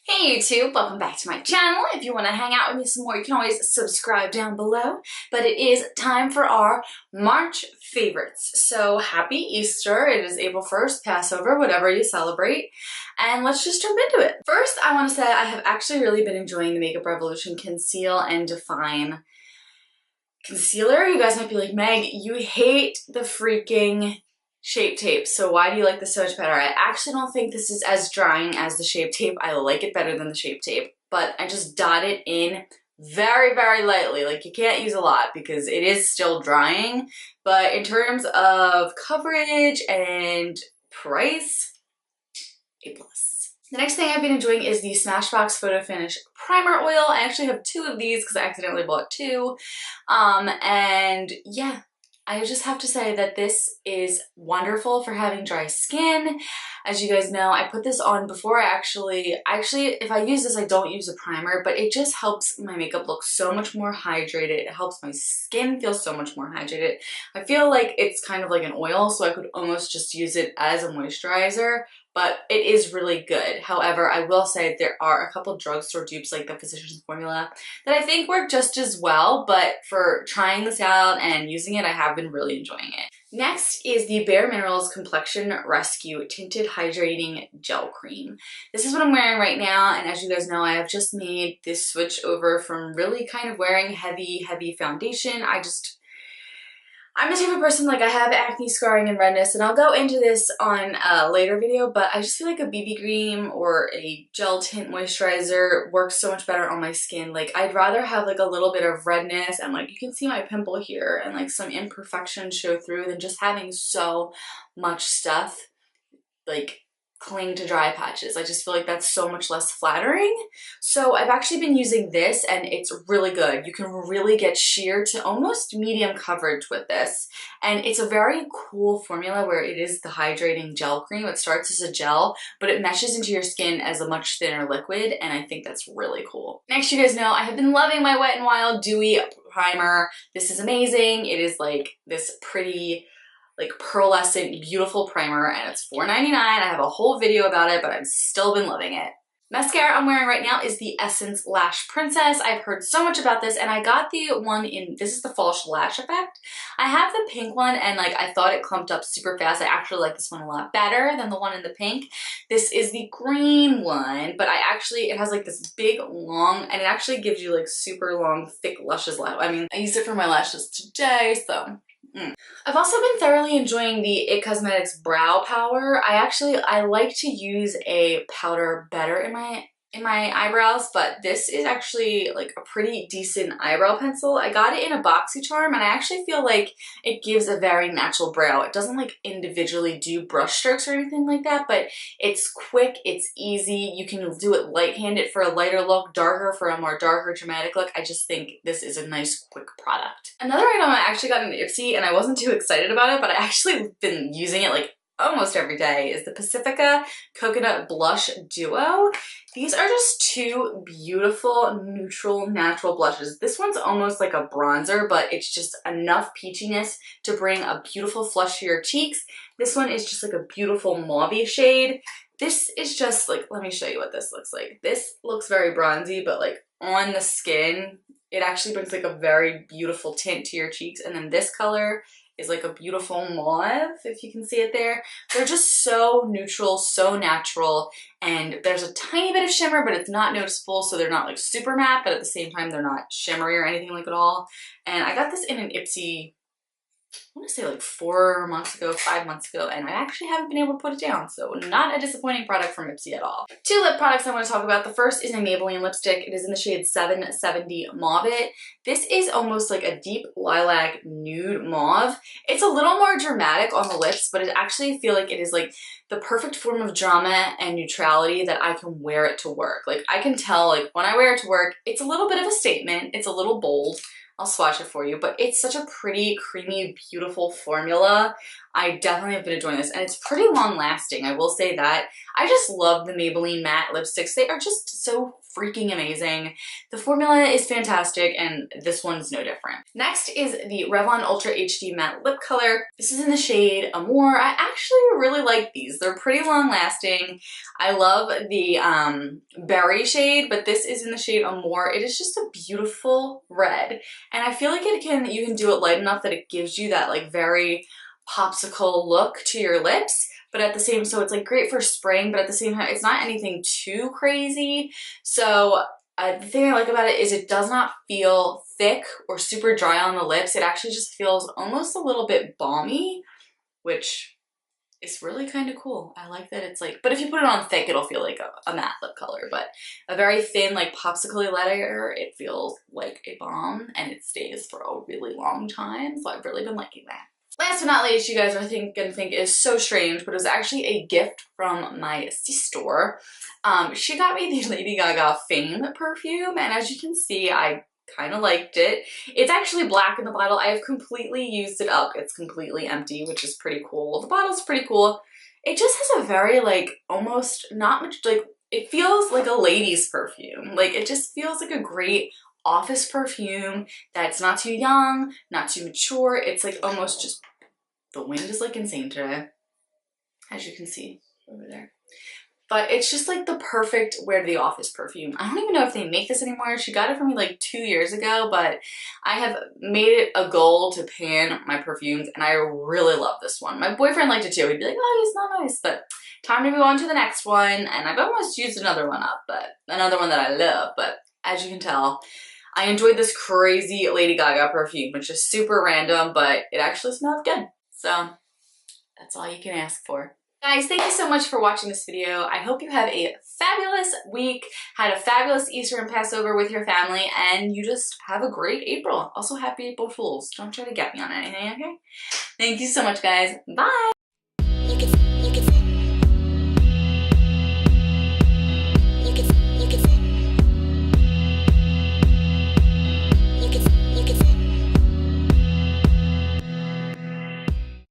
Hey YouTube, welcome back to my channel. If you want to hang out with me some more, you can always subscribe down below. But it is time for our March favorites. So happy Easter. It is April 1st, Passover, whatever you celebrate. And let's just jump into it. First, I want to say I have actually really been enjoying the Makeup Revolution Conceal and Define Concealer. You guys might be like, Meg, you hate the freaking Shape Tape, so why do you like this so much better? I actually don't think this is as drying as the Shape Tape. I like it better than the Shape Tape, but I just dot it in very, very lightly. Like, you can't use a lot because it is still drying, but in terms of coverage and price, A+. The next thing I've been enjoying is the Smashbox Photo Finish Primer Oil. I actually have two of these because I accidentally bought two, and yeah, I just have to say that this is wonderful for having dry skin. As you guys know, I put this on before I actually, if I use this, I don't use a primer, but it just helps my makeup look so much more hydrated. It helps my skin feel so much more hydrated. I feel like it's kind of like an oil, so I could almost just use it as a moisturizer, but it is really good. However, I will say there are a couple drugstore dupes like the Physicians Formula that I think work just as well, but for trying this out and using it, I have been really enjoying it. Next is the Bare Minerals Complexion Rescue Tinted Hydrating Gel Cream. This is what I'm wearing right now, and as you guys know, I have just made this switch over from really kind of wearing heavy foundation. I'm the type of person, like, I have acne, scarring, and redness, and I'll go into this on a later video, but I just feel like a BB cream or a gel tint moisturizer works so much better on my skin. Like, I'd rather have like a little bit of redness and like you can see my pimple here and like some imperfections show through than just having so much stuff like cling to dry patches. I just feel like that's so much less flattering. So I've actually been using this and it's really good. You can really get sheer to almost medium coverage with this. And it's a very cool formula where it is the hydrating gel cream. It starts as a gel, but it meshes into your skin as a much thinner liquid, and I think that's really cool. Next, you guys know I have been loving my Wet n Wild Dewy Primer. This is amazing. It is like this pretty like pearlescent, beautiful primer, and it's $4.99. I have a whole video about it, but I've still been loving it. Mascara I'm wearing right now is the Essence Lash Princess. I've heard so much about this, and I got the one in, this is the False Lash Effect. I have the pink one, and like I thought it clumped up super fast. I actually like this one a lot better than the one in the pink. This is the green one, but it has like this big, long, and it actually gives you like super long, thick luscious lash. I mean, I used it for my lashes today, so. I've also been thoroughly enjoying the IT Cosmetics Brow Powder. I like to use a powder better in my eyebrows, but this is actually like a pretty decent eyebrow pencil. I got it in a BoxyCharm, and I actually feel like it gives a very natural brow. It doesn't like individually do brush strokes or anything like that, but it's quick, it's easy. You can do it light-handed for a lighter look, darker for a more darker dramatic look. I just think this is a nice quick product. Another item I actually got in Ipsy, and I wasn't too excited about it, but I actually been using it like almost every day, is the Pacifica Coconut Blush Duo. These are just two beautiful, neutral, natural blushes. This one's almost like a bronzer, but it's just enough peachiness to bring a beautiful flush to your cheeks. This one is just like a beautiful mauve shade. This is just like, let me show you what this looks like. This looks very bronzy, but like on the skin, it actually brings like a very beautiful tint to your cheeks. And then this color is like a beautiful mauve, if you can see it there. They're just so neutral, so natural, and there's a tiny bit of shimmer, but it's not noticeable, so they're not like super matte, but at the same time, they're not shimmery or anything like at all. And I got this in an Ipsy, I want to say like 4 months ago, 5 months ago, and I actually haven't been able to put it down, so not a disappointing product from Ipsy at all. Two lip products I want to talk about. The first is a Maybelline lipstick. It is in the shade 770 Mauve. This is almost like a deep lilac nude mauve. It's a little more dramatic on the lips, but I actually feel like it is like the perfect form of drama and neutrality that I can wear it to work. Like, I can tell, like, when I wear it to work, it's a little bit of a statement. It's a little bold. I'll swatch it for you, but it's such a pretty, creamy, beautiful formula. I definitely have been enjoying this, and it's pretty long lasting, I will say that. I just love the Maybelline matte lipsticks. They are just so freaking amazing. The formula is fantastic, and this one's no different. Next is the Revlon Ultra HD Matte Lip Color. This is in the shade Amour. I actually really like these. They're pretty long lasting. I love the berry shade, but this is in the shade Amour. It is just a beautiful red, and I feel like you can do it light enough that it gives you that like very popsicle look to your lips, but at the same, so it's like great for spraying, but at the same time, it's not anything too crazy. So the thing I like about it is it does not feel thick or super dry on the lips. It actually just feels almost a little bit balmy, which is really kind of cool. I like that it's like, but if you put it on thick, it'll feel like a matte lip color, but a very thin, like popsicle layer, it feels like a balm, and it stays for a really long time. So I've really been liking that. Last but not least, you guys are gonna think is so strange, but it was actually a gift from my sister. She got me the Lady Gaga Fame perfume, and as you can see, I kind of liked it. It's actually black in the bottle. I have completely used it up. It's completely empty, which is pretty cool. The bottle's pretty cool. It just has a very like almost not much like, it feels like a lady's perfume. Like it just feels like a great office perfume that's not too young, not too mature. It's like almost just, the wind is like insane today, as you can see over there. But it's just like the perfect wear to the office perfume. I don't even know if they make this anymore. She got it from me like 2 years ago, but I have made it a goal to pan my perfumes, and I really love this one. My boyfriend liked it too. He'd be like, oh, it's not nice, but time to move on to the next one. And I've almost used another one up, but another one that I love. But as you can tell, I enjoyed this crazy Lady Gaga perfume, which is super random, but it actually smelled good. So that's all you can ask for. Guys, thank you so much for watching this video. I hope you have a fabulous week, had a fabulous Easter and Passover with your family, and you just have a great April. Also, happy April Fools. Don't try to get me on anything, okay? Thank you so much, guys. Bye!